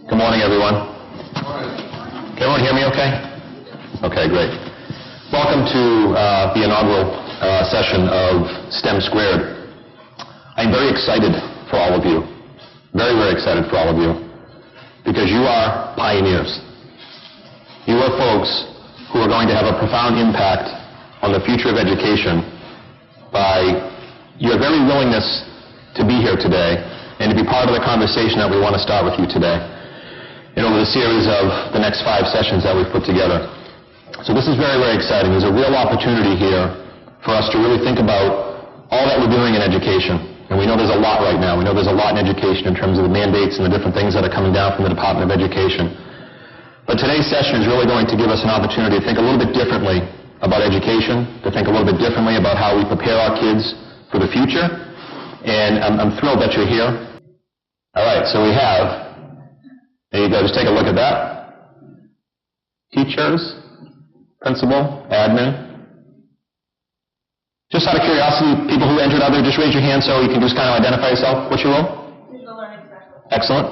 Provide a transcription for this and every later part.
Good morning, everyone. Can everyone hear me okay? Okay, great. Welcome to the inaugural session of STEM Squared. I'm very excited for all of you. Very, very excited for all of you. Because you are pioneers. You are folks who are going to have a profound impact on the future of education by your very willingness to be here today and to be part of the conversation that we want to start with you today and over the series of the next 5 sessions that we've put together. So this is very, very exciting. There's a real opportunity here for us to really think about all that we're doing in education. And we know there's a lot right now. We know there's a lot in education in terms of the mandates and the different things that are coming down from the Department of Education. But today's session is really going to give us an opportunity to think a little bit differently about education, to think a little bit differently about how we prepare our kids for the future. And I'm thrilled that you're here. All right, so we have, there you go, just take a look at that. Teachers, principal, admin. Just out of curiosity, people who entered other, just raise your hand so you can just kind of identify yourself. What's your role? Digital learning specialist. Excellent.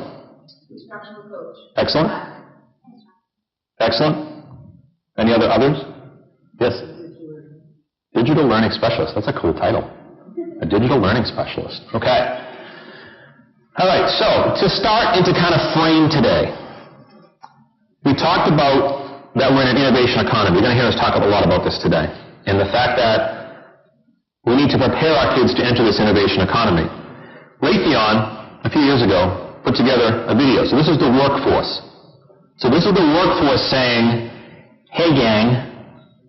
Instructional coach. Excellent. Excellent. Any others? Yes. Digital learning specialist. That's a cool title. A digital learning specialist. Okay. All right, so to start and to kind of frame today, we talked about that we're in an innovation economy. You're going to hear us talk a lot about this today. And the fact that we need to prepare our kids to enter this innovation economy. Raytheon, a few years ago, put together a video. So this is the workforce. So this is the workforce saying, hey gang,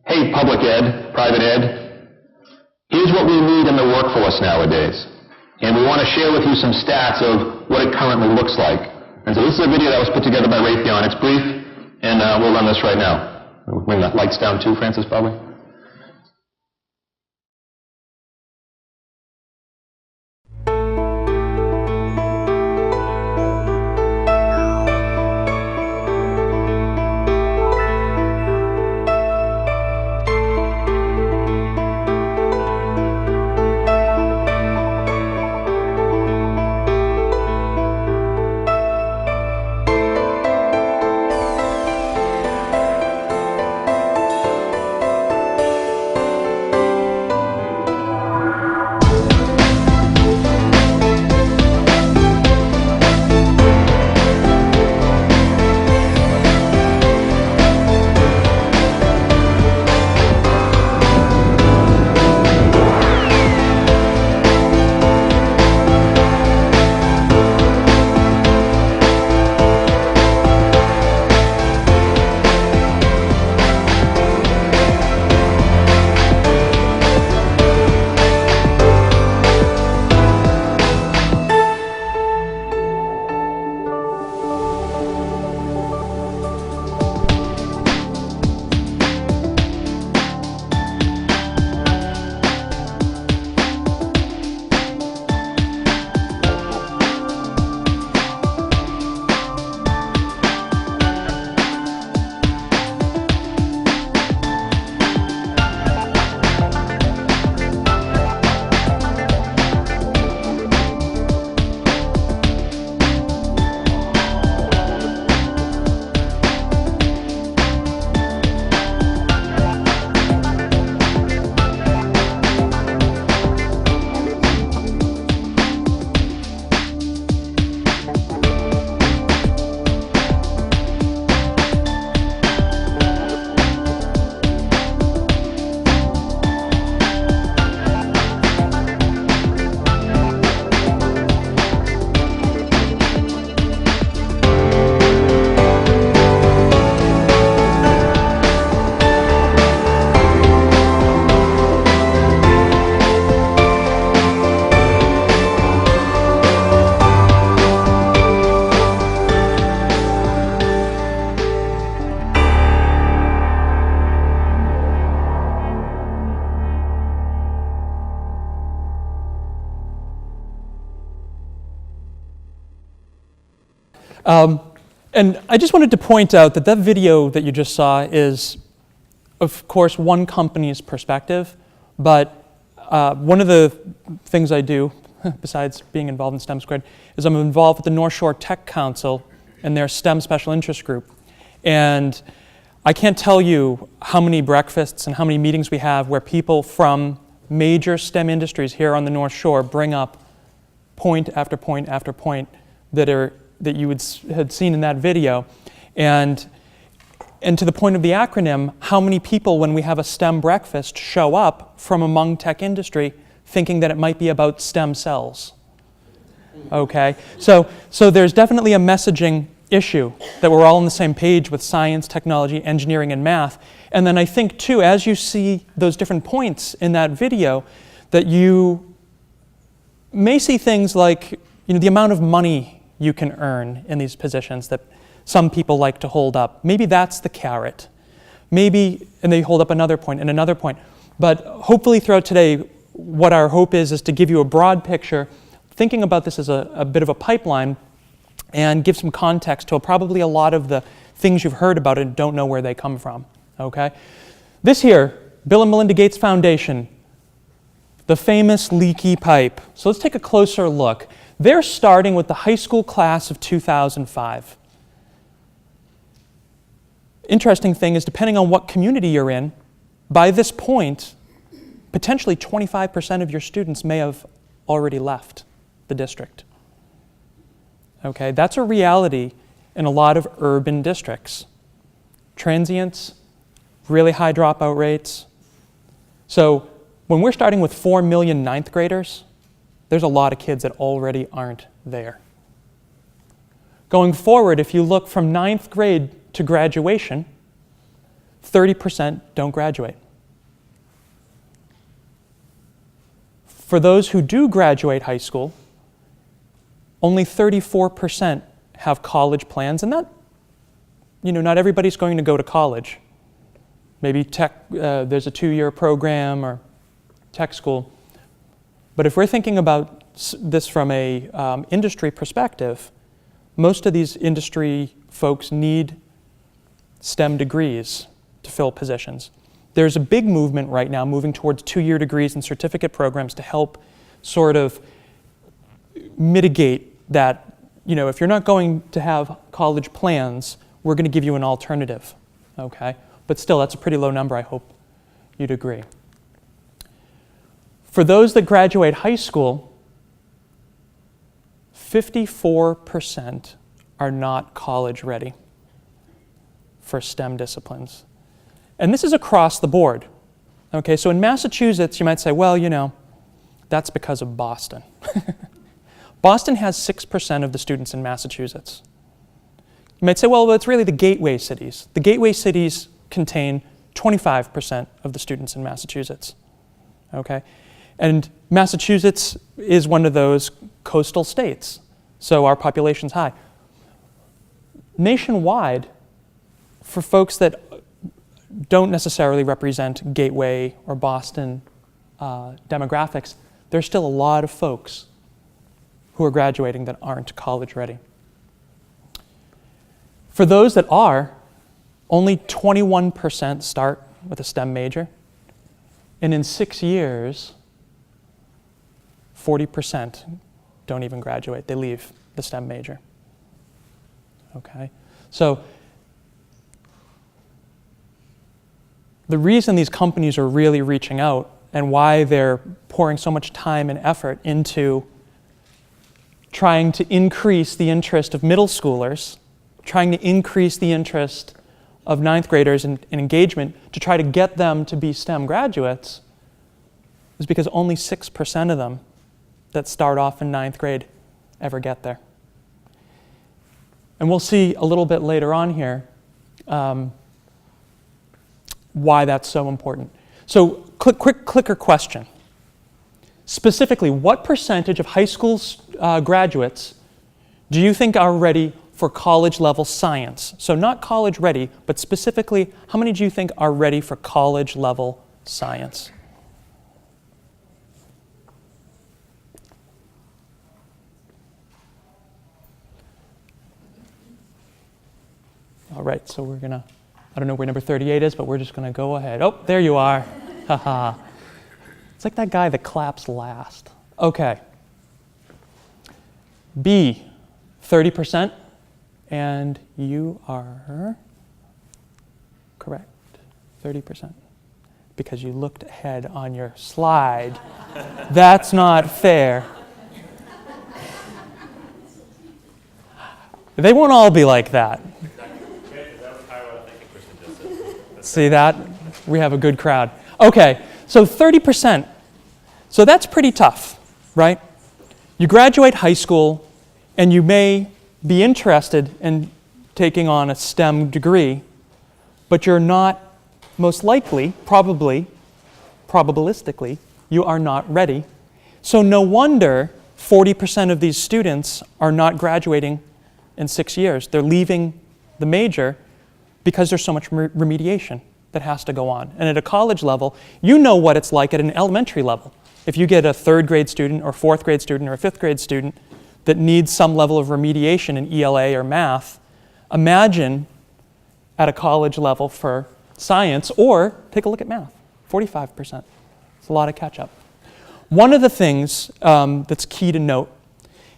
hey public ed, private ed, here's what we need in the workforce nowadays. And we want to share with you some stats of what it currently looks like. And so this is a video that was put together by Raytheon. It's brief, and we'll run this right now. Bring the lights down too, Francis, probably. And I just wanted to point out that that video that you just saw is, of course, one company's perspective, but one of the things I do, besides being involved in STEM Squared, is I'm involved with the North Shore Tech Council, and their STEM special interest group. And I can't tell you how many breakfasts and how many meetings we have where people from major STEM industries here on the North Shore bring up point after point after point that you had seen in that video. And to the point of the acronym, how many people, when we have a STEM breakfast, show up from among tech industry thinking that it might be about stem cells? Okay, so there's definitely a messaging issue that we're all on the same page with science, technology, engineering, and math. And then I think, too, as you see those different points in that video, that you may see things like, the amount of money you can earn in these positions that some people like to hold up. Maybe that's the carrot. Maybe, and they hold up another point and another point. But hopefully throughout today, what our hope is to give you a broad picture, thinking about this as a bit of a pipeline, and give some context to probably a lot of the things you've heard about and don't know where they come from, okay? This here, Bill and Melinda Gates Foundation, the famous leaky pipe. So let's take a closer look. They're starting with the high school class of 2005. Interesting thing is, depending on what community you're in, by this point, potentially 25% of your students may have already left the district. Okay, that's a reality in a lot of urban districts. Transients, really high dropout rates. So when we're starting with 4 million ninth graders, there's a lot of kids that already aren't there. Going forward, if you look from ninth grade to graduation, 30% don't graduate. For those who do graduate high school, only 34% have college plans, and that, not everybody's going to go to college. Maybe there's a 2-year program or tech school. But if we're thinking about this from a industry perspective, most of these industry folks need STEM degrees to fill positions. There's a big movement right now moving towards 2-year degrees and certificate programs to help sort of mitigate that, if you're not going to have college plans, we're going to give you an alternative, okay? But still, that's a pretty low number. I hope you'd agree. For those that graduate high school, 54% are not college ready for STEM disciplines. And this is across the board. Okay, so in Massachusetts, you might say, well, that's because of Boston. Boston has 6% of the students in Massachusetts. You might say, well, it's really the gateway cities. The gateway cities contain 25% of the students in Massachusetts. Okay? And Massachusetts is one of those coastal states, so our population's high. Nationwide, for folks that don't necessarily represent Gateway or Boston demographics, there's still a lot of folks who are graduating that aren't college ready. For those that are, only 21% start with a STEM major, and in 6 years, 40% don't even graduate. They leave the STEM major. Okay? So the reason these companies are really reaching out and why they're pouring so much time and effort into trying to increase the interest of middle schoolers, trying to increase the interest of ninth graders in engagement to try to get them to be STEM graduates is because only 6% of them that start off in ninth grade ever get there. And we'll see a little bit later on here why that's so important. So quick clicker question. Specifically, what percentage of high school graduates do you think are ready for college-level science? So not college ready, but specifically, how many do you think are ready for college-level science? All right, so we're gonna, I don't know where number 38 is, but we're just gonna go ahead. Oh, there you are. Haha. It's like that guy that claps last. Okay. B, 30%. And you are correct, 30%. Because you looked ahead on your slide. That's not fair. They won't all be like that. See that? We have a good crowd. Okay, so 30%. So that's pretty tough, right? You graduate high school, and you may be interested in taking on a STEM degree, but you're not, most likely, probabilistically, you are not ready. So no wonder 40% of these students are not graduating in 6 years. They're leaving the major because there's so much remediation that has to go on. And at a college level, you know what it's like at an elementary level. If you get a third grade student or fourth grade student or a fifth grade student that needs some level of remediation in ELA or math, imagine at a college level for science, or take a look at math, 45%. It's a lot of catch up. One of the things that's key to note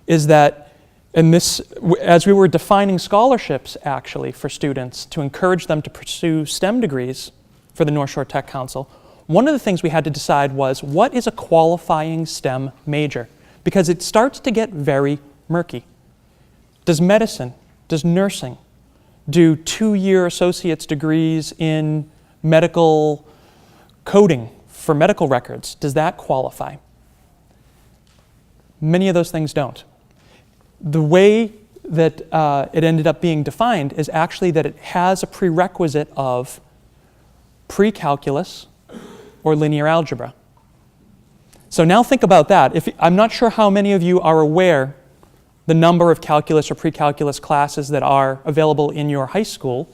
is that, and this, as we were defining scholarships actually for students to encourage them to pursue STEM degrees for the North Shore Tech Council, one of the things we had to decide was, what is a qualifying STEM major? Because it starts to get very murky. Does medicine, does nursing, do 2-year associate's degrees in medical coding for medical records? Does that qualify? Many of those things don't. The way that it ended up being defined is actually that it has a prerequisite of pre-calculus or linear algebra. So now think about that. I'm not sure how many of you are aware the number of calculus or pre-calculus classes that are available in your high school,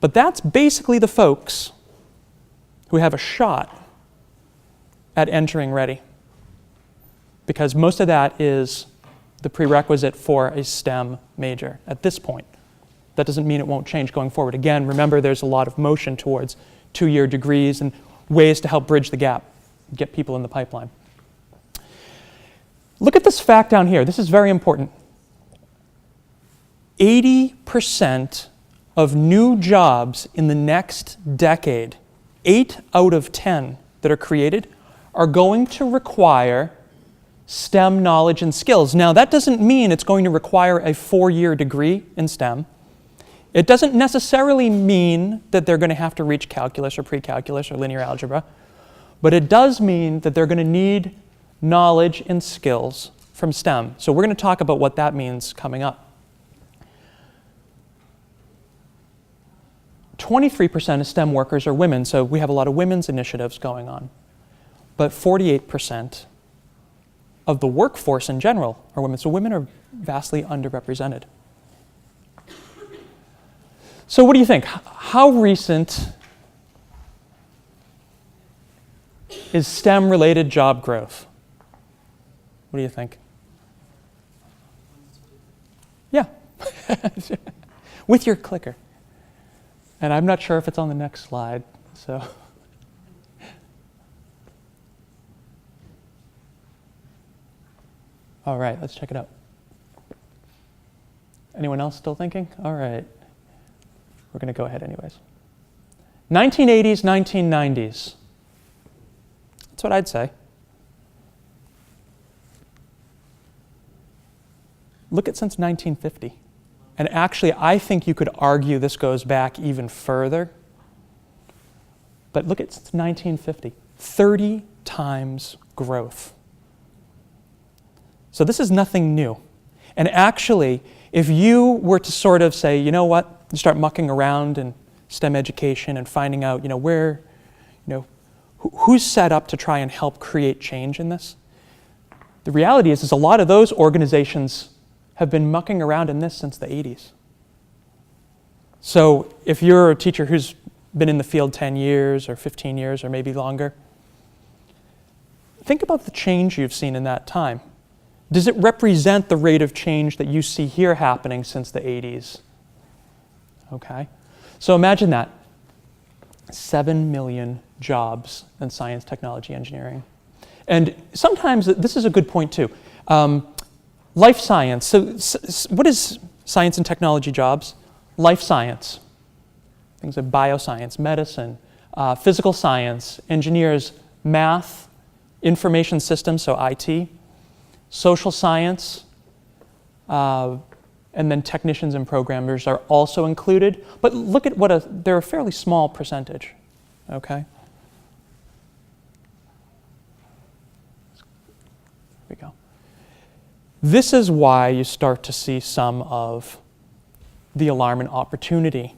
but that's basically the folks who have a shot at entering ready, because most of that is the prerequisite for a STEM major at this point. That doesn't mean it won't change going forward. Again, remember there's a lot of motion towards 2-year degrees and ways to help bridge the gap, get people in the pipeline. Look at this fact down here. This is very important. 80% of new jobs in the next decade, 8 out of 10 that are created, are going to require STEM knowledge and skills. Now, that doesn't mean it's going to require a 4-year degree in STEM. It doesn't necessarily mean that they're going to have to reach calculus or pre-calculus or linear algebra, but it does mean that they're going to need knowledge and skills from STEM. So we're going to talk about what that means coming up. 23% of STEM workers are women, so we have a lot of women's initiatives going on. But 48% of the workforce in general are women, so women are vastly underrepresented. So what do you think? How recent is STEM-related job growth? What do you think? Yeah, with your clicker. And I'm not sure if it's on the next slide, so. All right, let's check it out. Anyone else still thinking? All right. We're going to go ahead anyways. 1980s, 1990s. That's what I'd say. Look at since 1950. And actually, I think you could argue this goes back even further. But look at since 1950. 30 times growth. So this is nothing new. And actually, if you were to sort of say, you know what, you start mucking around in STEM education and finding out, where, who's set up to try and help create change in this? The reality is a lot of those organizations have been mucking around in this since the 80s. So if you're a teacher who's been in the field 10 years or 15 years or maybe longer, think about the change you've seen in that time. Does it represent the rate of change that you see here happening since the 80s? Okay. So imagine that. 7 million jobs in science, technology, engineering. And sometimes, this is a good point too. Life science. So what is science and technology jobs, life science, things like bioscience, medicine, physical science, engineers, math, information systems, so IT, social science, and then technicians and programmers are also included. But look at they're a fairly small percentage, okay? Here we go. This is why you start to see some of the alarm and opportunity,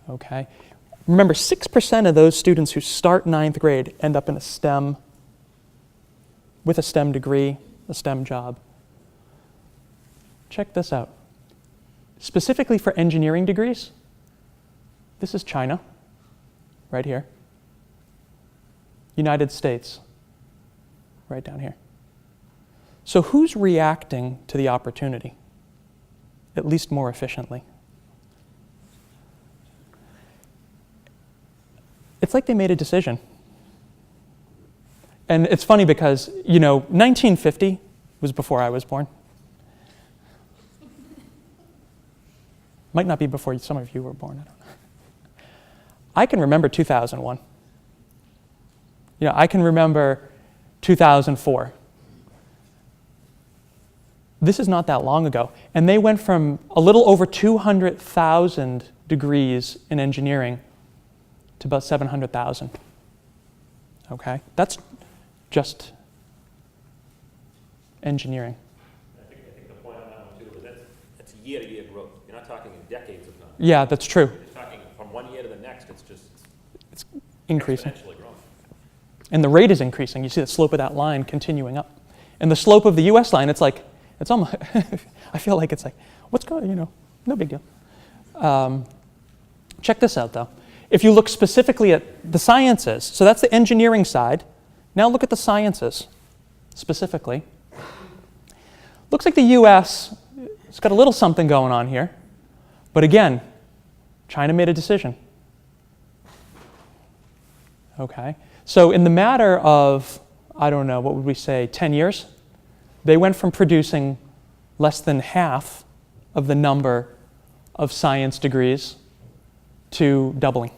okay? Remember, 6% of those students who start 9th grade end up in a STEM, with a STEM degree, a STEM job. Check this out. Specifically for engineering degrees, this is China, right here. United States, right down here. So who's reacting to the opportunity, at least more efficiently? It's like they made a decision. And it's funny because, 1950 was before I was born. Might not be before some of you were born, I don't know. I can remember 2001. I can remember 2004. This is not that long ago. And they went from a little over 200,000 degrees in engineering to about 700,000. Okay? That's just engineering. I think the point on that one too is that's year-to-year growth. You're not talking in decades of time. Yeah, that's true. You're talking from one year to the next, It's increasing. exponentially growing. And the rate is increasing. You see the slope of that line continuing up. And the slope of the US line, it's almost, I feel like it's like, what's going, no big deal. Check this out though. If you look specifically at the sciences, so that's the engineering side. Now look at the sciences specifically. Looks like the US has got a little something going on here. But again, China made a decision. Okay. So in the matter of, I don't know, what would we say, 10 years? They went from producing less than half of the number of science degrees to doubling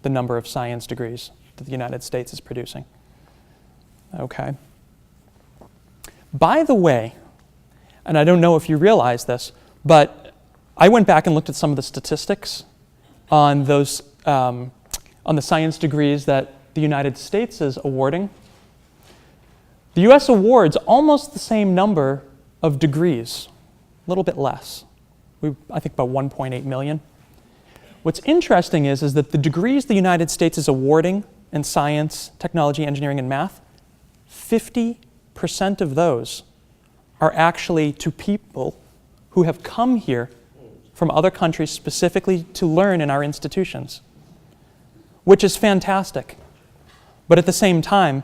the number of science degrees that the United States is producing. Okay. By the way, and I don't know if you realize this, but I went back and looked at some of the statistics on those, on the science degrees that the United States is awarding. The US awards almost the same number of degrees, a little bit less. I think about 1.8 million. What's interesting is that the degrees the United States is awarding in science, technology, engineering, and math, 50% of those are actually to people who have come here from other countries specifically to learn in our institutions, which is fantastic. But at the same time,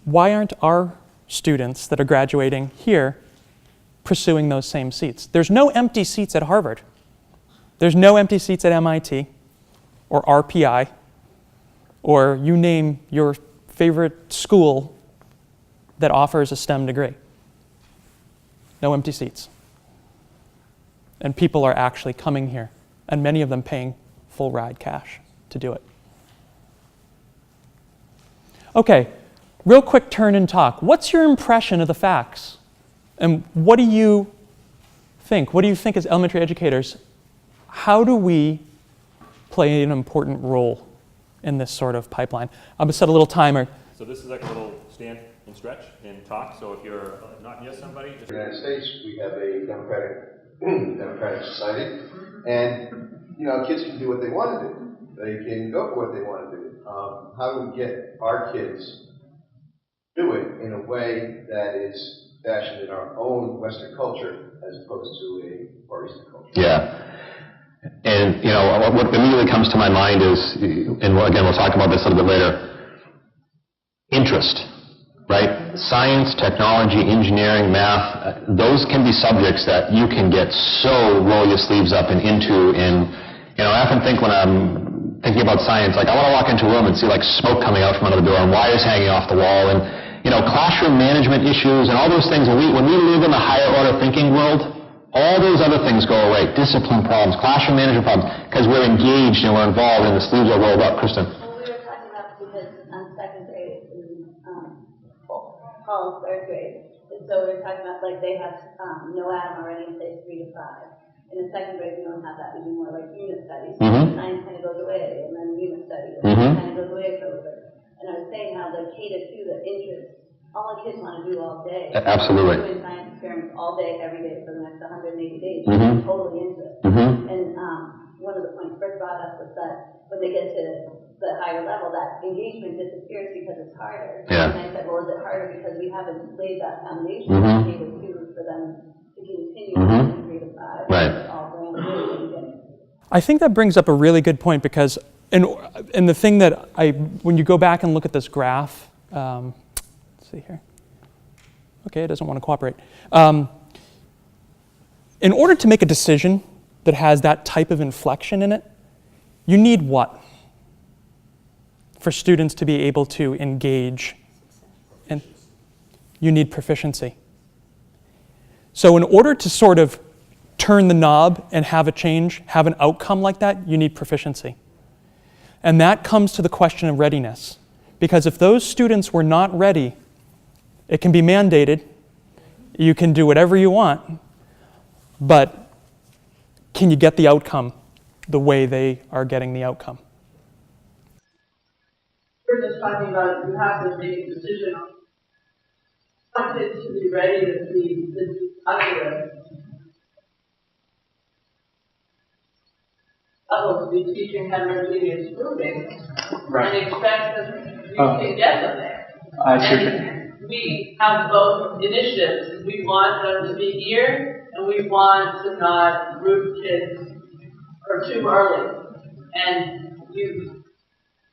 why aren't our students that are graduating here pursuing those same seats? There's no empty seats at Harvard. There's no empty seats at MIT or RPI or you name your favorite school that offers a STEM degree. No empty seats. And people are actually coming here, and many of them paying full ride cash to do it. Okay, real quick turn and talk. What's your impression of the facts? And what do you think? What do you think as elementary educators? How do we play an important role in this sort of pipeline? I'm going to set a little timer. So this is like a little stand and stretch and talk. So if you're not near somebody, just... In the United States, we have a democratic society, and kids can do what they want to do. They can go for what they want to do. How do we get our kids to do it in a way that is fashioned in our own Western culture as opposed to a Far Eastern culture? Yeah. And, what immediately comes to my mind is, and again, we'll talk about this a little bit later, interest, right? Science, technology, engineering, math, those can be subjects that you can get so roll your sleeves up and into. And, I often think when I'm thinking about science, like I want to walk into a room and see like smoke coming out from under the door and wires hanging off the wall and, classroom management issues and all those things. When we live in the higher order thinking world, All those other things go away. Discipline problems, classroom management problems, because we're engaged and we're involved and the sleeves are rolled up. Kristen? Well, we were talking about because I'm second grade and Paul's third grade. And so we were talking about like they have no Adam already in place 3 to 5. In the second grade, we don't have that. We do more like unit studies. Mhm. Science kind of goes away, and then unit studies Mhm. kind of goes away for a little bit. And I was saying how the K to 2, the interest, all the kids want to do all day. Absolutely. Doing science experiments all day, every day for the next 180 days. Mhm. Totally into it. Mhm. And one of the points Fred brought up was that when they get to the higher level, that engagement disappears because it's harder. Yeah. And I said, well, is it harder because we haven't laid that foundation Mhm. for K to 2 for them to continue Mhm. from 3 to 5? Right. It's all brand new and I think that brings up a really good point because, and the thing that when you go back and look at this graph, let's see here. Okay, it doesn't want to cooperate. In order to make a decision that has that type of inflection in it, you need what? For students to be able to engage, and you need proficiency. So in order to sort of turn the knob and have a change, have an outcome like that, you need proficiency. And that comes to the question of readiness. Because if those students were not ready, it can be mandated, you can do whatever you want, but can you get the outcome the way they are getting the outcome? We're just talking about you have to make a decision on kids to be ready to be accurate. To be teaching heterogeneous grouping and expect that you can get them there. And we have both initiatives. We want them to be here, and we want to not group kids or too early. And you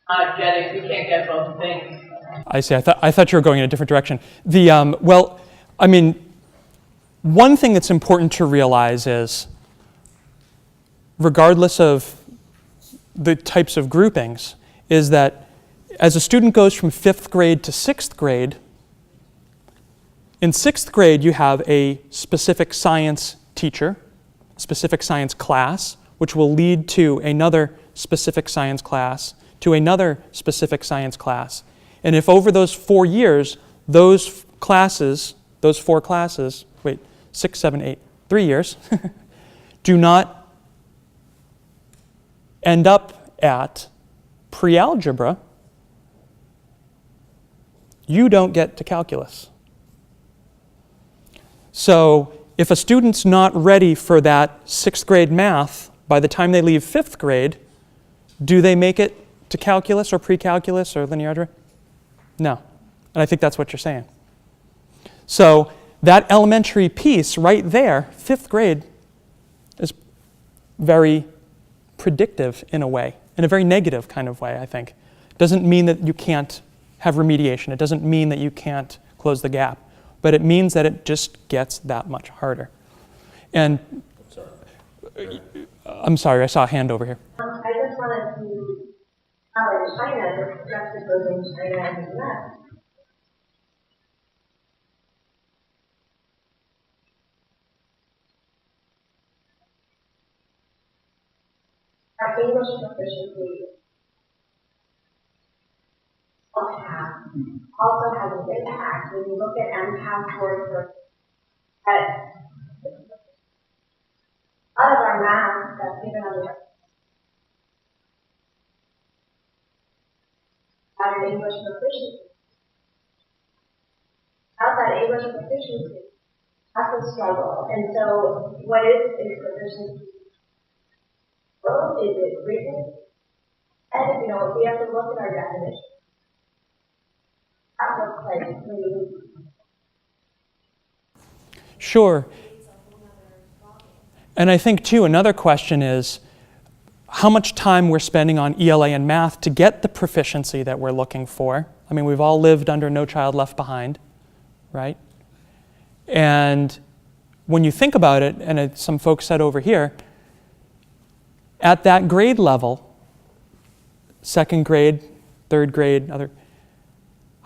can't get both things. I see. I thought you were going in a different direction. Well, I mean, one thing that's important to realize is, regardless of the types of groupings, is that as a student goes from 5th grade to 6th grade, in 6th grade you have a specific science teacher, specific science class, which will lead to another specific science class, to another specific science class. And if over those 4 years, those classes, those 4 classes, 6, 7, 8, 3 years, do not end up at pre-algebra, you don't get to calculus. So if a student's not ready for that 6th grade math, by the time they leave 5th grade, do they make it to calculus or pre-calculus or linear algebra? No. And I think that's what you're saying. So that elementary piece right there, 5th grade, is very predictive in a way, in a very negative kind of way, I think. It doesn't mean that you can't have remediation. It doesn't mean that you can't close the gap. But it means that it just gets that much harder. And I'm sorry, I saw a hand over here. I just wanted to highlight China, the juxtaposing China and the U.S. Our English proficiency also has an impact when you look at MCAS scores at a lot of our math that's given on the at an English proficiency. Without that English proficiency, that's a struggle. And so, what is proficiency? Well, is it written? And we have to look at our definition. That looks like when you. Sure. And I think, too, another question is how much time we're spending on ELA and math to get the proficiency that we're looking for. I mean, we've all lived under No Child Left Behind, right? And when you think about it, and some folks said over here, at that grade level, 2nd grade, 3rd grade,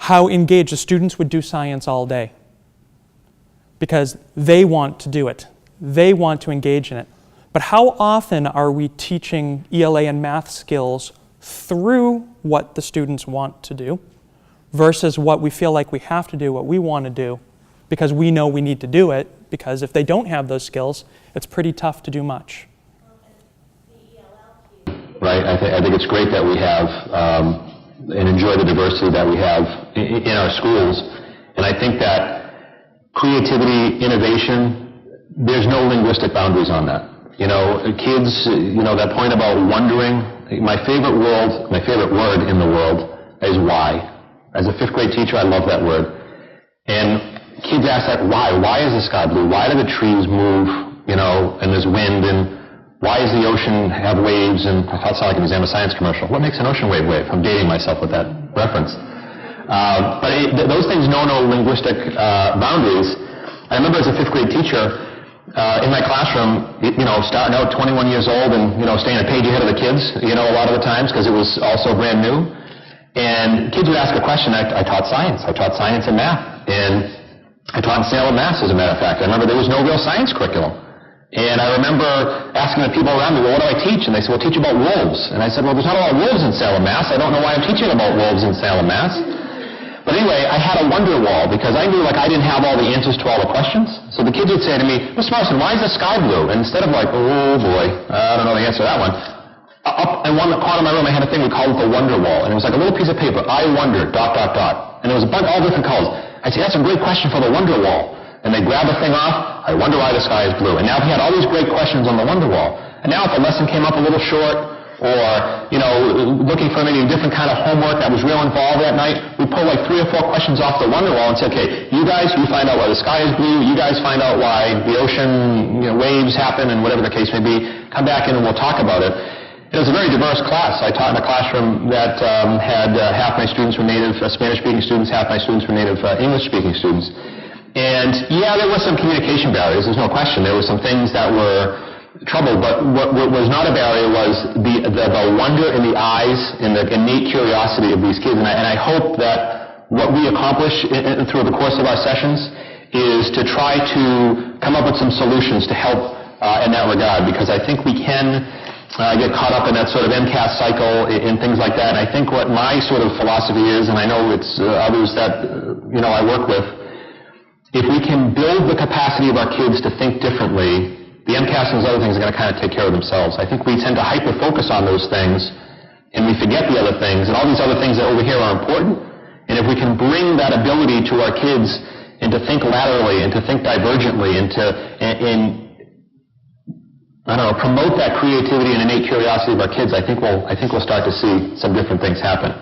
how engaged the students would do science all day because they want to do it. they want to engage in it. But how often are we teaching ELA and math skills through what the students want to do versus what we feel like we have to do, what we want to do, because we know we need to do it, because if they don't have those skills, it's pretty tough to do much. Right, I think it's great that we have and enjoy the diversity that we have in our schools. And I think that creativity, innovation, there's no linguistic boundaries on that. Kids, that point about wondering, my favorite word in the world is why. As a 5th grade teacher, I love that word. And kids ask that, why? Why is the sky blue? Why do the trees move, and there's wind, and why does the ocean have waves? And I thought it sounded like an exam of science commercial. What makes an ocean wave wave? I'm dating myself with that reference. But those things know no linguistic boundaries. I remember as a 5th grade teacher, in my classroom, starting out 21 years old and, staying a page ahead of the kids, a lot of the times because it was also brand new. And kids would ask a question. I taught science. I taught science and math. And I taught in Salem, Mass, as a matter of fact. I remember there was no real science curriculum. And I remember asking the people around me, well, what do I teach? And they said, well, teach about wolves. And I said, well, there's not a lot of wolves in Salem, Mass. I don't know why I'm teaching about wolves in Salem, Mass. But anyway, I had a wonder wall because I knew I didn't have all the answers to all the questions. So the kids would say to me, Mr. Morrison, why is the sky blue? And instead of oh boy, I don't know the answer to that one, up in one corner of my room I had a thing we called the wonder wall. And it was like a little piece of paper, I wonder, ... And there was a bunch, all different colors. I'd say, that's a great question for the wonder wall. And they grab the thing off, I wonder why the sky is blue. And now he had all these great questions on the wonder wall. And now if the lesson came up a little short, or, looking for maybe a different kind of homework that was real involved that night, we pull 3 or 4 questions off the wonder wall and say, okay, you find out why the sky is blue, you guys find out why the ocean, waves happen, and whatever the case may be, come back in and we'll talk about it. It was a very diverse class. I taught in a classroom that had half my students were native Spanish-speaking students, half my students were native English-speaking students. And yeah, there were some communication barriers, there's no question. There were some things that were trouble, but what was not a barrier was the wonder in the eyes and the innate curiosity of these kids. And I hope that what we accomplish through the course of our sessions is to try to come up with some solutions to help in that regard, because I think we can get caught up in that sort of MCAS cycle and things like that. And I think what my sort of philosophy is, and I know it's others that I work with, if we can build the capacity of our kids to think differently, the MCAS and those other things are going to kind of take care of themselves. I think we tend to hyper-focus on those things, and we forget the other things, and all these other things that over here are important. And if we can bring that ability to our kids and to think laterally and to think divergently and to promote that creativity and innate curiosity of our kids, I think we'll start to see some different things happen.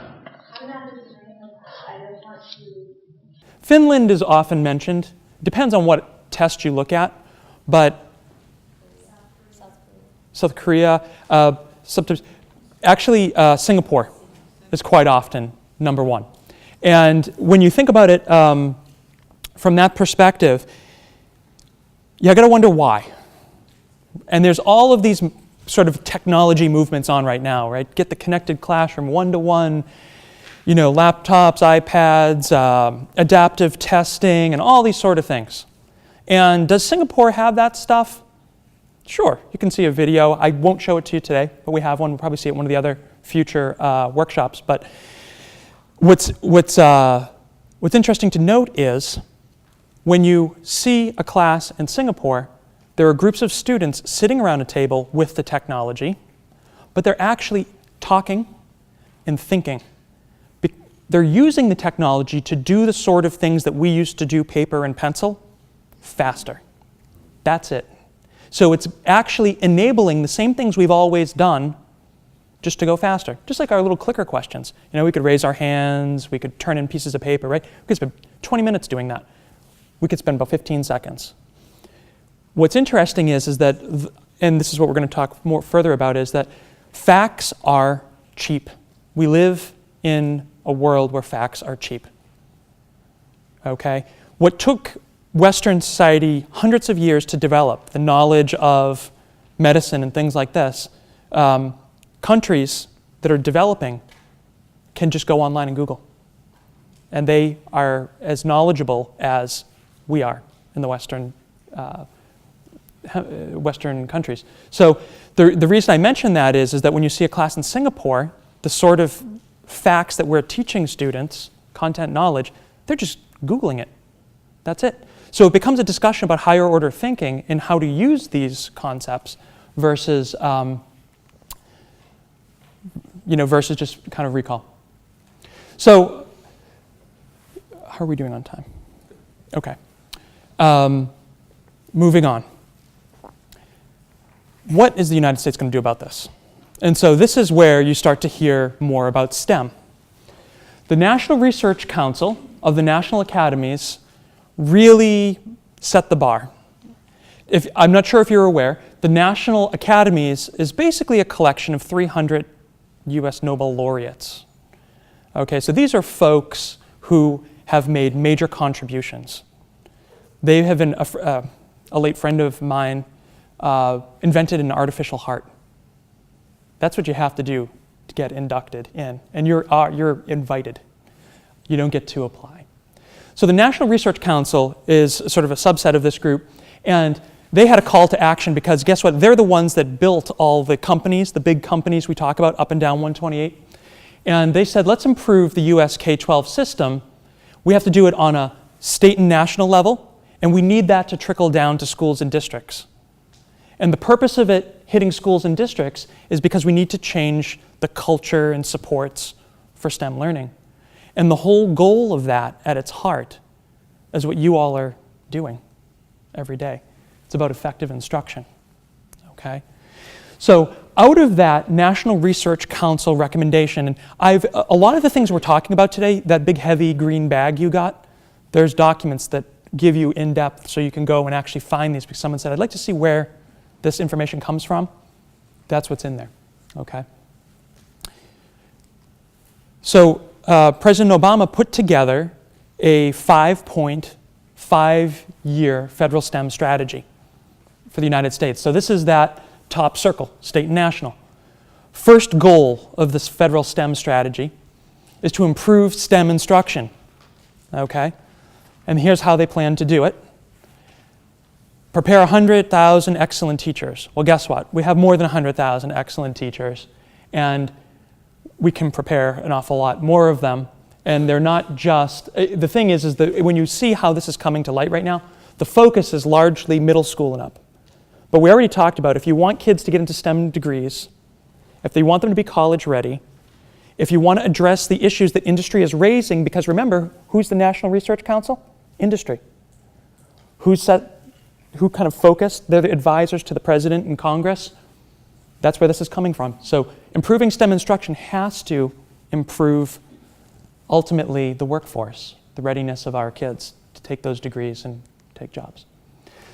Finland is often mentioned. Depends on what test you look at, but South Korea, sometimes, actually Singapore is quite often number 1. And when you think about it from that perspective, you got to wonder why. And there's all of these sort of technology movements on right now, right? Get the connected classroom, one-to-one, laptops, iPads, adaptive testing, and all these sort of things. And does Singapore have that stuff? Sure, you can see a video. I won't show it to you today, but we have one. We'll probably see it in one of the other future workshops. But what's interesting to note is when you see a class in Singapore, there are groups of students sitting around a table with the technology, but they're actually talking and thinking. They're using the technology to do the sort of things that we used to do paper and pencil faster. That's it. So it's actually enabling the same things we've always done just to go faster. Just like our little clicker questions. We could raise our hands, we could turn in pieces of paper, right? We could spend 20 minutes doing that. We could spend about 15 seconds. What's interesting is that, and this is what we're going to talk more further about, is that facts are cheap. We live in a world where facts are cheap. Okay? What took Western society hundreds of years to develop, the knowledge of medicine and things like this, countries that are developing can just go online and Google. And they are as knowledgeable as we are in the Western Western countries. So the reason I mention that is that when you see a class in Singapore, the sort of facts that we're teaching students, content knowledge, they're just Googling it. That's it. So it becomes a discussion about higher order thinking and how to use these concepts versus, versus just kind of recall. So how are we doing on time? Okay. Moving on. What is the United States going to do about this? And so this is where you start to hear more about STEM. The National Research Council of the National Academies really set the bar. I'm not sure if you're aware, the National Academies is basically a collection of 300 US Nobel laureates. Okay, so these are folks who have made major contributions. They have been, a late friend of mine invented an artificial heart. That's what you have to do to get inducted in, and you're invited. You don't get to apply. So the National Research Council is sort of a subset of this group, and they had a call to action because guess what? They're the ones that built all the companies, the big companies we talk about up and down 128. And they said, let's improve the US K-12 system. We have to do it on a state and national level, and we need that to trickle down to schools and districts. And the purpose of it hitting schools and districts is because we need to change the culture and supports for STEM learning. And the whole goal of that at its heart is what you all are doing every day. It's about effective instruction, okay? So out of that National Research Council recommendation, and a lot of the things we're talking about today, that big heavy green bag you got, there's documents that give you in-depth so you can go and actually find these because someone said, I'd like to see where this information comes from. That's what's in there, okay? So President Obama put together a 5-point, 5-year federal STEM strategy for the United States. So this is that top circle, state and national. First goal of this federal STEM strategy is to improve STEM instruction, okay? And here's how they plan to do it. Prepare 100,000 excellent teachers. Well, guess what? We have more than 100,000 excellent teachers, and we can prepare an awful lot more of them. And they're not just, the thing is that when you see how this is coming to light right now, the focus is largely middle school and up. But we already talked about if you want kids to get into STEM degrees, if they want them to be college ready, if you want to address the issues that industry is raising, because remember, who's the National Research Council? Industry. Who kind of focused? They're the advisors to the president and Congress. That's where this is coming from. So improving STEM instruction has to improve, ultimately, the workforce, the readiness of our kids to take those degrees and take jobs.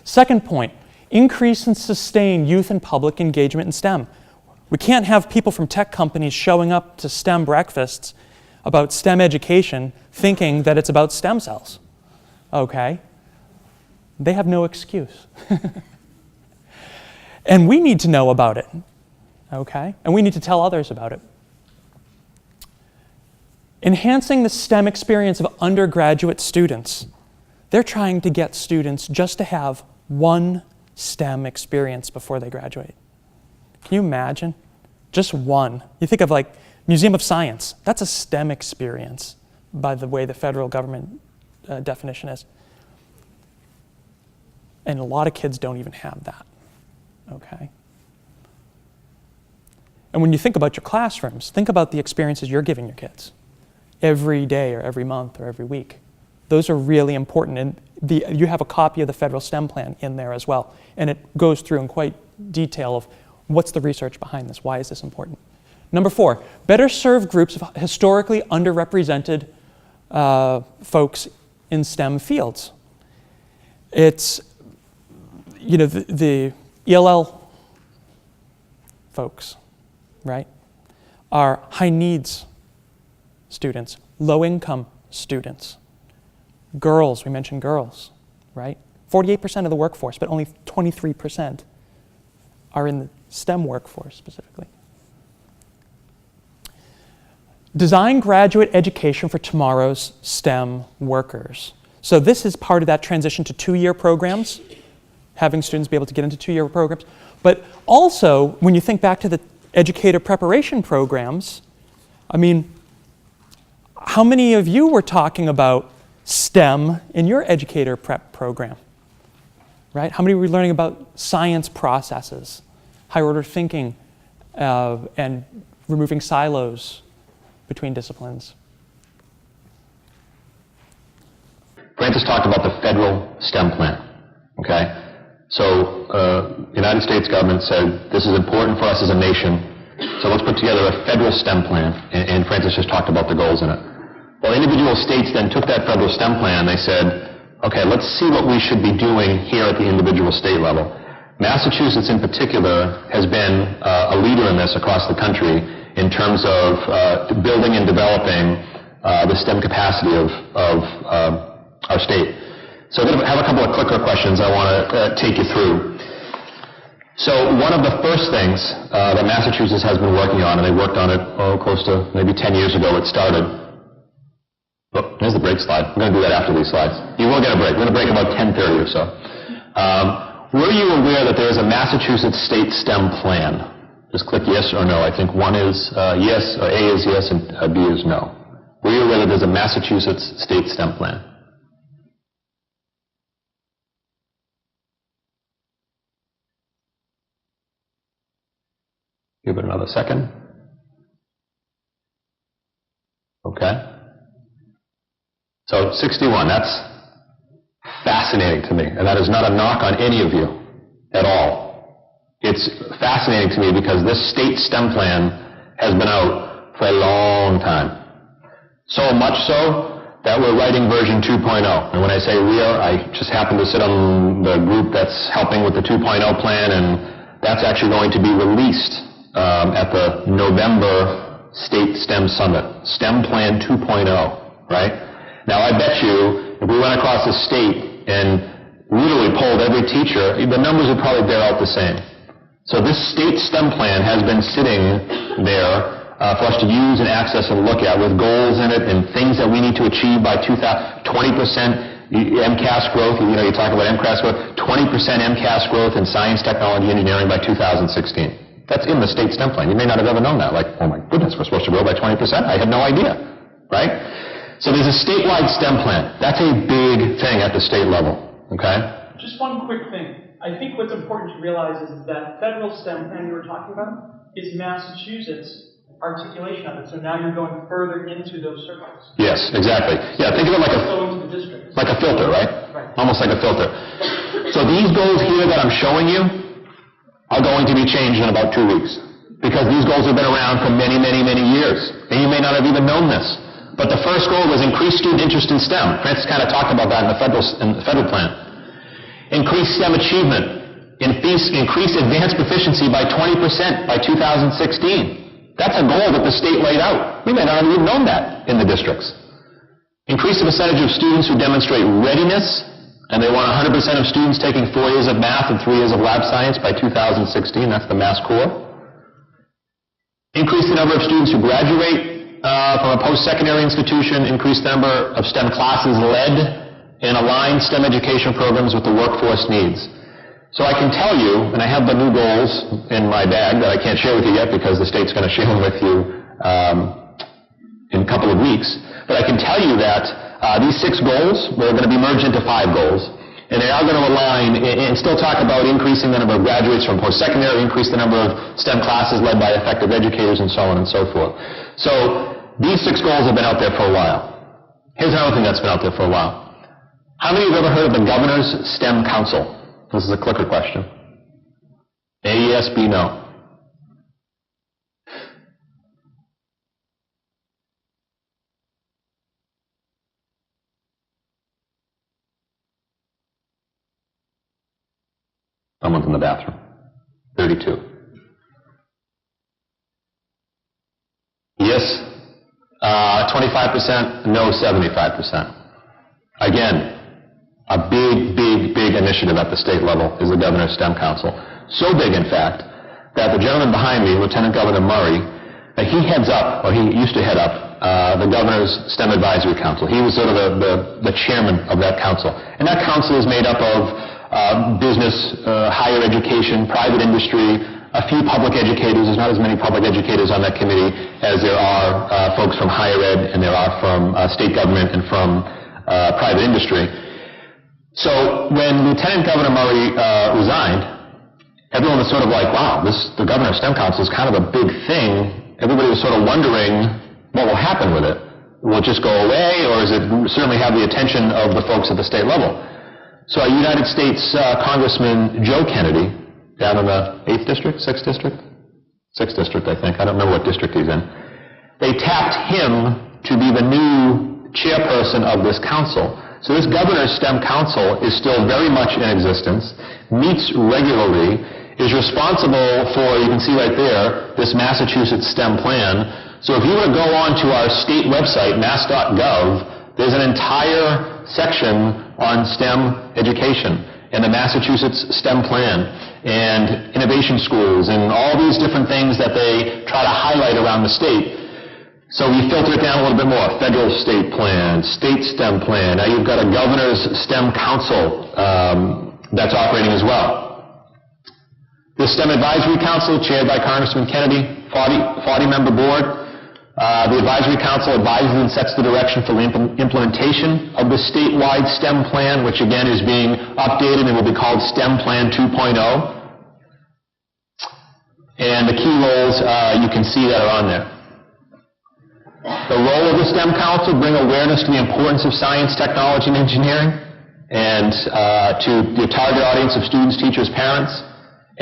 Second point, increase and sustain youth and public engagement in STEM. We can't have people from tech companies showing up to STEM breakfasts about STEM education thinking that it's about stem cells, okay? They have no excuse. And we need to know about it, okay? And we need to tell others about it. Enhancing the STEM experience of undergraduate students. They're trying to get students just to have one STEM experience before they graduate. Can you imagine? Just one. You think of like Museum of Science. That's a STEM experience by the way the federal government definition is. And a lot of kids don't even have that, okay? And when you think about your classrooms, think about the experiences you're giving your kids every day or every month or every week. Those are really important, and you have a copy of the federal STEM plan in there as well, and it goes through in quite detail of what's the research behind this, why is this important. Number 4, better serve groups of historically underrepresented folks in STEM fields. It's, you know, the ELL folks, right, are high needs students, low income students, girls, we mentioned girls, right? 48% of the workforce, but only 23% are in the STEM workforce specifically. Design graduate education for tomorrow's STEM workers. So this is part of that transition to 2-year programs having students be able to get into two-year programs. But also, when you think back to the educator preparation programs, I mean, how many of you were talking about STEM in your educator prep program? Right? How many were learning about science processes, higher order thinking, and removing silos between disciplines? Francis talked about the federal STEM plan, okay? So the United States government said, this is important for us as a nation, so let's put together a federal STEM plan, and Francis just talked about the goals in it. Well, individual states then took that federal STEM plan, they said, okay, let's see what we should be doing here at the individual state level. Massachusetts in particular has been a leader in this across the country in terms of building and developing the STEM capacity of our state. So I'm going to have a couple of clicker questions I want to take you through. So one of the first things that Massachusetts has been working on, and they worked on it close to maybe 10 years ago it started. Oh, there's the break slide. We're going to do that after these slides. You will get a break. We're going to break about 10:30 or so. Were you aware that there is a Massachusetts state STEM plan? Just click yes or no. I think one is yes, or A is yes, and B is no. Were you aware that there's a Massachusetts state STEM plan? Give it another second. Okay. So 61, that's fascinating to me, and that is not a knock on any of you at all. It's fascinating to me because this state STEM plan has been out for a long time. So much so that we're writing version 2.0. And when I say we are, I just happen to sit on the group that's helping with the 2.0 plan, and that's actually going to be released at the November State STEM Summit. STEM Plan 2.0, right? Now, I bet you, if we went across the state and literally polled every teacher, the numbers would probably bear out the same. So this state STEM plan has been sitting there for us to use and access and look at with goals in it and things that we need to achieve by 20% MCAS growth. You know, you talk about MCAS growth, 20% MCAS growth in science, technology, engineering by 2016. That's in the state STEM plan. You may not have ever known that. Like, oh my goodness, we're supposed to grow by 20%? I had no idea, right? So there's a statewide STEM plan. That's a big thing at the state level, okay? Just one quick thing. I think what's important to realize is that federal STEM plan you were talking about is Massachusetts' articulation of it. So now you're going further into those circles. Yes, exactly. Yeah, think of it like a filter, right? Right. Almost like a filter. So these goals here that I'm showing you are going to be changed in about 2 weeks because these goals have been around for many, many, many years, and you may not have even known this. But the first goal was increase student interest in STEM. Francis kind of talked about that in the federal plan. Increase STEM achievement. Increase advanced proficiency by 20% by 2016. That's a goal that the state laid out. We may not have even known that in the districts. Increase the percentage of students who demonstrate readiness, and they want 100% of students taking 4 years of math and 3 years of lab science by 2016. That's the Mass Core. Increase the number of students who graduate from a post-secondary institution, increase the number of STEM classes led, and align STEM education programs with the workforce needs. So I can tell you, and I have the new goals in my bag that I can't share with you yet because the state's going to share them with you in a couple of weeks, but I can tell you that these 6 goals are going to be merged into 5 goals, and they are going to align and still talk about increasing the number of graduates from post-secondary, increase the number of STEM classes led by effective educators, and so on and so forth. So these 6 goals have been out there for a while. Here's another thing that's been out there for a while. How many of you have ever heard of the Governor's STEM Council? This is a clicker question. A, yes, B, no. Someone's in the bathroom. 32. Yes, 25%, no, 75%. Again, a big, big, big initiative at the state level is the Governor's STEM Council. So big, in fact, that the gentleman behind me, Lieutenant Governor Murray, he heads up, or he used to head up, the governor's STEM Advisory Council. He was sort of the chairman of that council. And that council is made up of business, higher education, private industry, a few public educators. There's not as many public educators on that committee as there are folks from higher ed and there are from state government and from private industry. So when Lieutenant Governor Murray resigned, everyone was sort of like, wow, the Governor's STEM Council is kind of a big thing. Everybody was sort of wondering what will happen with it. Will it just go away, or is it certainly have the attention of the folks at the state level? So a United States Congressman Joe Kennedy, down in the 8th District, 6th District? 6th District, I think. I don't remember what district he's in. They tapped him to be the new chairperson of this council. So this Governor's STEM Council is still very much in existence, meets regularly, is responsible for, you can see right there, this Massachusetts STEM plan. So if you were to go on to our state website, mass.gov, there's an entire section on STEM education and the Massachusetts STEM plan and innovation schools and all these different things that they try to highlight around the state. So we filter it down a little bit more. Federal state plan, state STEM plan. Now you've got a governor's STEM council that's operating as well. The STEM Advisory Council, chaired by Congressman Kennedy, 40-member board. The Advisory Council advises and sets the direction for the implementation of the statewide STEM plan, which again is being updated and will be called STEM Plan 2.0. And the key roles you can see that are on there. The role of the STEM Council, bring awareness to the importance of science, technology, and engineering, and to the target audience of students, teachers, parents,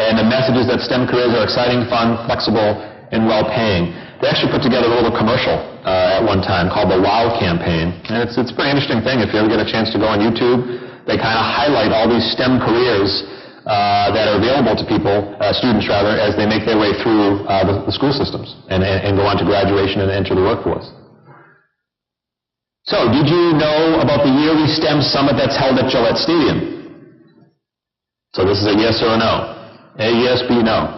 and the messages that STEM careers are exciting, fun, flexible, and well-paying. They actually put together a little commercial at one time called the WOW campaign, and it's a pretty interesting thing. If you ever get a chance to go on YouTube, they kind of highlight all these STEM careers that are available to people, students rather, as they make their way through the school systems and go on to graduation and enter the workforce. So, did you know about the yearly STEM summit that's held at Gillette Stadium? So this is a yes or a no. A yes, B no.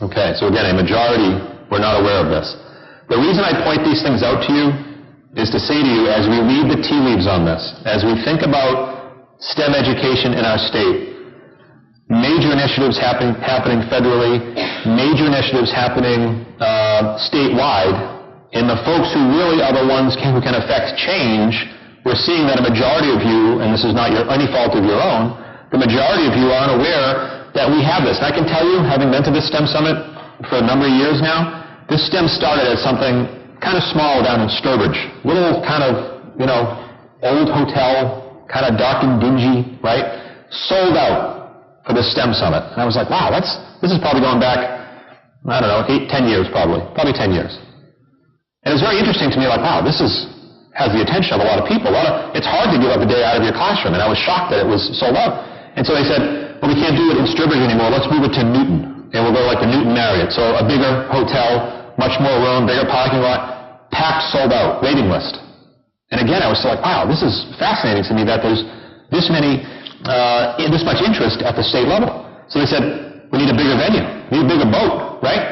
Okay, so again, a majority were not aware of this. The reason I point these things out to you is to say to you, as we read the tea leaves on this, as we think about STEM education in our state, major initiatives happening federally, major initiatives happening statewide, and the folks who really are the ones who can affect change, we're seeing that a majority of you, and this is not any fault of your own, the majority of you aren't aware that we have this. And I can tell you, having been to this STEM Summit for a number of years now, this STEM started as something kind of small down in Sturbridge. Little kind of, old hotel, kind of dark and dingy, right? Sold out for this STEM Summit. And I was like, wow, this is probably going back, I don't know, 10 years probably 10 years. And it was very interesting to me, like, wow, this has the attention of a lot of people. It's hard to give up a day out of your classroom, and I was shocked that it was sold out. And so they said, well, we can't do it in Sturbridge anymore. Let's move it to Newton. And we'll go like the Newton Marriott. So a bigger hotel, much more room, bigger parking lot, packed, sold out, waiting list. And again, I was like, wow, this is fascinating to me that there's this much interest at the state level. So they said, we need a bigger venue. We need a bigger boat, right?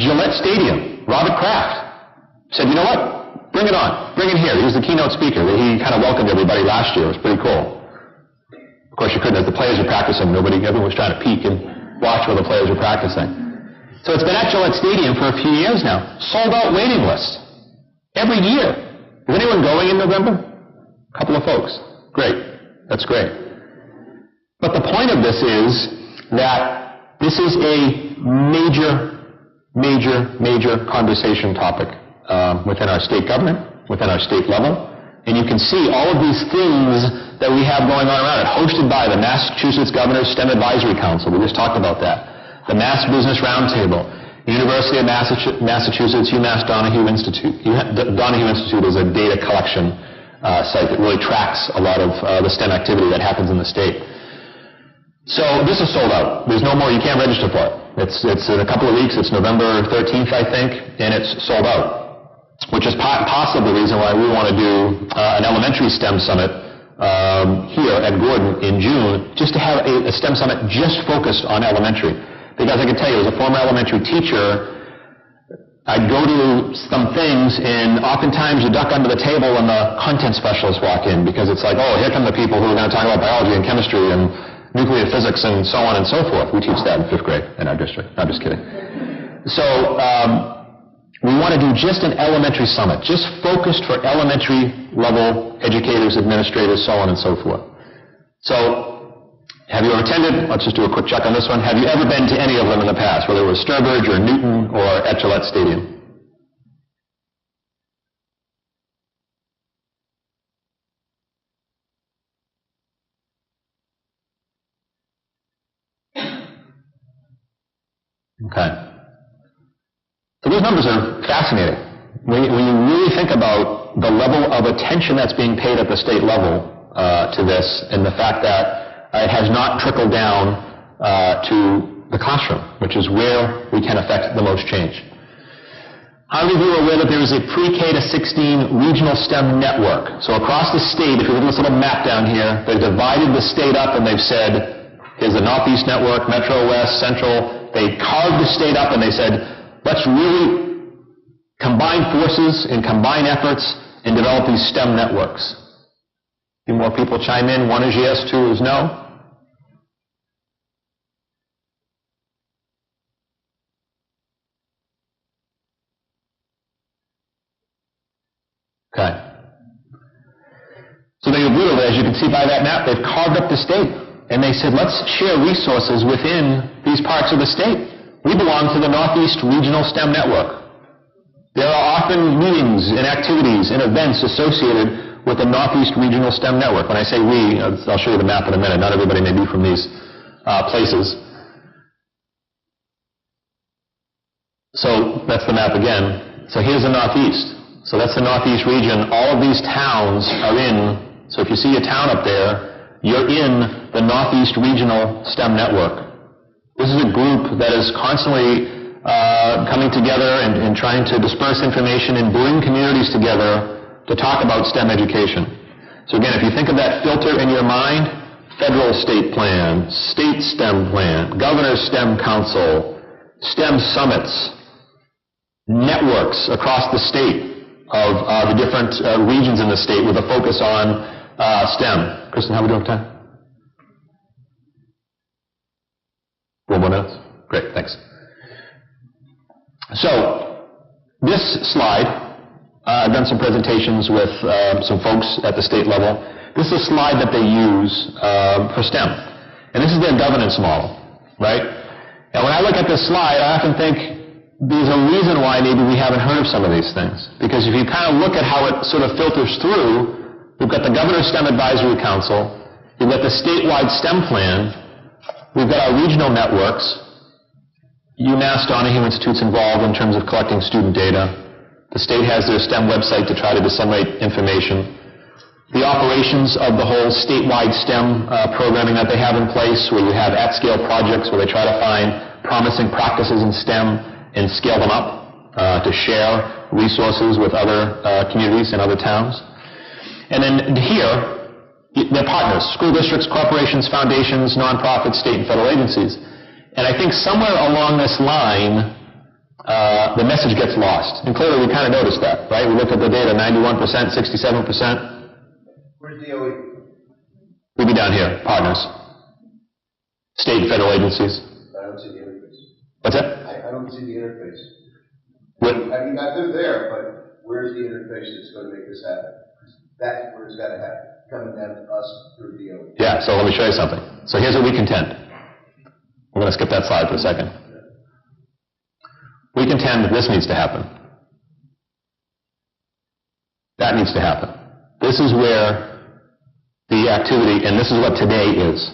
Gillette Stadium, Robert Kraft said, you know what? Bring it on. Bring it here. He was the keynote speaker. He kind of welcomed everybody last year. It was pretty cool. Of course, you couldn't. As the players were practicing, everyone was trying to peek and watch where the players were practicing. So it's been at Gillette Stadium for a few years now. Sold out waiting list. Every year. Is anyone going in November? A couple of folks. Great. That's great. But the point of this is that this is a major conversation topic within our state government, within our state level. And you can see all of these things that we have going on around it, hosted by the Massachusetts Governor's STEM Advisory Council. We just talked about that. The Mass Business Roundtable. University of Massachusetts, UMass Donahue Institute. Donahue Institute is a data collection site that really tracks a lot of the STEM activity that happens in the state. So this is sold out. There's no more. You can't register for it. It's in a couple of weeks. It's November 13th, I think, and it's sold out, which is possibly the reason why we want to do an elementary STEM summit here at Gordon in June, just to have a STEM summit just focused on elementary. Because I can tell you, as a former elementary teacher, I'd go to some things, and oftentimes you duck under the table when the content specialists walk in, because it's like, oh, here come the people who are going to talk about biology and chemistry and nuclear physics and so on and so forth. We teach that in 5th grade in our district. I'm just kidding. So we want to do just an elementary summit, just focused for elementary level educators, administrators, so on and so forth. So have you ever attended? Let's just do a quick check on this one. Have you ever been to any of them in the past, whether it was Sturbridge or Newton or at Gillette Stadium? Okay. So those numbers are fascinating. When you really think about the level of attention that's being paid at the state level to this, and the fact that it has not trickled down to the classroom, which is where we can affect the most change. How many of you are aware that there is a pre-K to 16 regional STEM network? So across the state, if you look at this little map down here, they've divided the state up and they've said, here's the Northeast Network, Metro West, Central. They carved the state up and they said, let's really combine forces and combine efforts and develop these STEM networks. A few more people chime in. 1 is yes, 2 is no. Okay. So they literally, as you can see by that map, they've carved up the state. And they said, let's share resources within these parts of the state. We belong to the Northeast Regional STEM Network. There are often meetings and activities and events associated with the Northeast Regional STEM Network. When I say we, I'll show you the map in a minute. Not everybody may be from these places. So that's the map again. So here's the Northeast. So that's the Northeast region. All of these towns are in, so if you see a town up there, you're in the Northeast Regional STEM Network. This is a group that is constantly coming together and trying to disperse information and bring communities together to talk about STEM education. So again, if you think of that filter in your mind, federal state plan, state STEM plan, governor's STEM council, STEM summits, networks across the state of the different regions in the state with a focus on STEM. Kristen, how are we doing for time? 4 more minutes? Great, thanks. So, this slide, I've done some presentations with some folks at the state level. This is a slide that they use for STEM. And this is their governance model, right? And when I look at this slide, I often think there's a reason why maybe we haven't heard of some of these things. Because if you kind of look at how it sort of filters through, we've got the Governor's STEM Advisory Council, we've got the statewide STEM plan, we've got our regional networks, UMass Donahue Institute's involved in terms of collecting student data, the state has their STEM website to try to disseminate information, the operations of the whole statewide STEM programming that they have in place, where you have at-scale projects where they try to find promising practices in STEM and scale them up to share resources with other communities and other towns. And then here, they're partners, school districts, corporations, foundations, nonprofits, state and federal agencies. And I think somewhere along this line, the message gets lost. And clearly we kind of noticed that, right? We looked at the data, 91%, 67%. Where's DOE? We'd be down here, partners. State and federal agencies. I don't see the interface. What's that? I don't see the interface. What? I mean, they're there, but where's the interface that's going to make this happen? That's where it's got to happen, coming down to us through DOE. Yeah, so let me show you something. So here's what we contend. We're going to skip that slide for a second. We contend that this needs to happen. That needs to happen. This is where the activity, and this is what today is.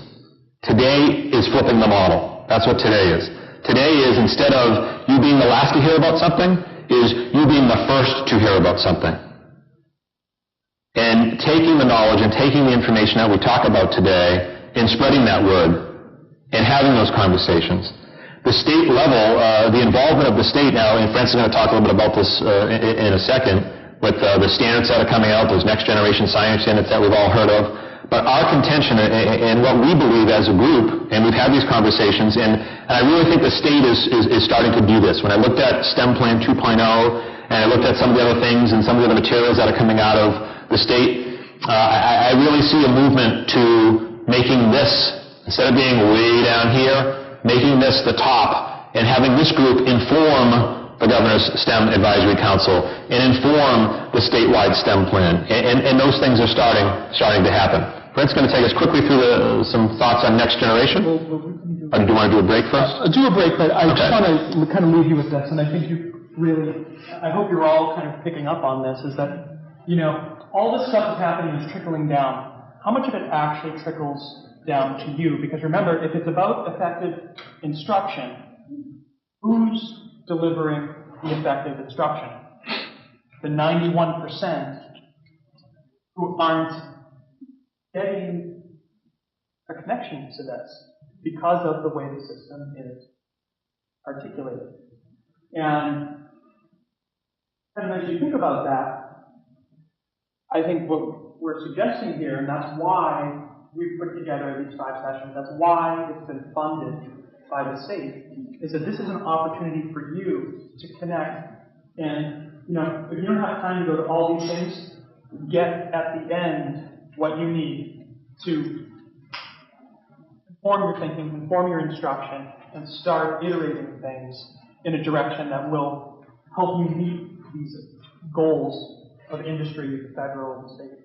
Today is flipping the model. That's what today is. Today is, instead of you being the last to hear about something, is you being the first to hear about something. And taking the knowledge and taking the information that we talk about today and spreading that word and having those conversations. The state level, the involvement of the state now, and Francis is going to talk a little bit about this in a second, with the standards that are coming out, those next generation science standards that we've all heard of, But our contention and what we believe as a group, and we've had these conversations, and I really think the state is starting to do this. When I looked at STEM Plan 2.0, and I looked at some of the other things and some of the other materials that are coming out of the state, I really see a movement to making this, instead of being way down here, making this the top, and having this group inform the Governor's STEM Advisory Council and inform the statewide STEM plan. And those things are starting to happen. Brent's going to take us quickly through some thoughts on next generation. Or do you want to do a break first? Do a break, but I just want to kind of leave you with this, and I think you really, I hope you're all kind of picking up on this, is that, you know, all this stuff is happening is trickling down. How much of it actually trickles down to you? Because remember, if it's about effective instruction, who's delivering the effective instruction? The 91% who aren't getting a connection to this because of the way the system is articulated. And as you think about that, I think what we're suggesting here, and that's why we've put together these 5 sessions, that's why it's been funded by the state, is that this is an opportunity for you to connect. And, you know, if you don't have time to go to all these things, get at the end what you need to inform your thinking, inform your instruction, and start iterating things in a direction that will help you meet these goals of industry, federal, and state.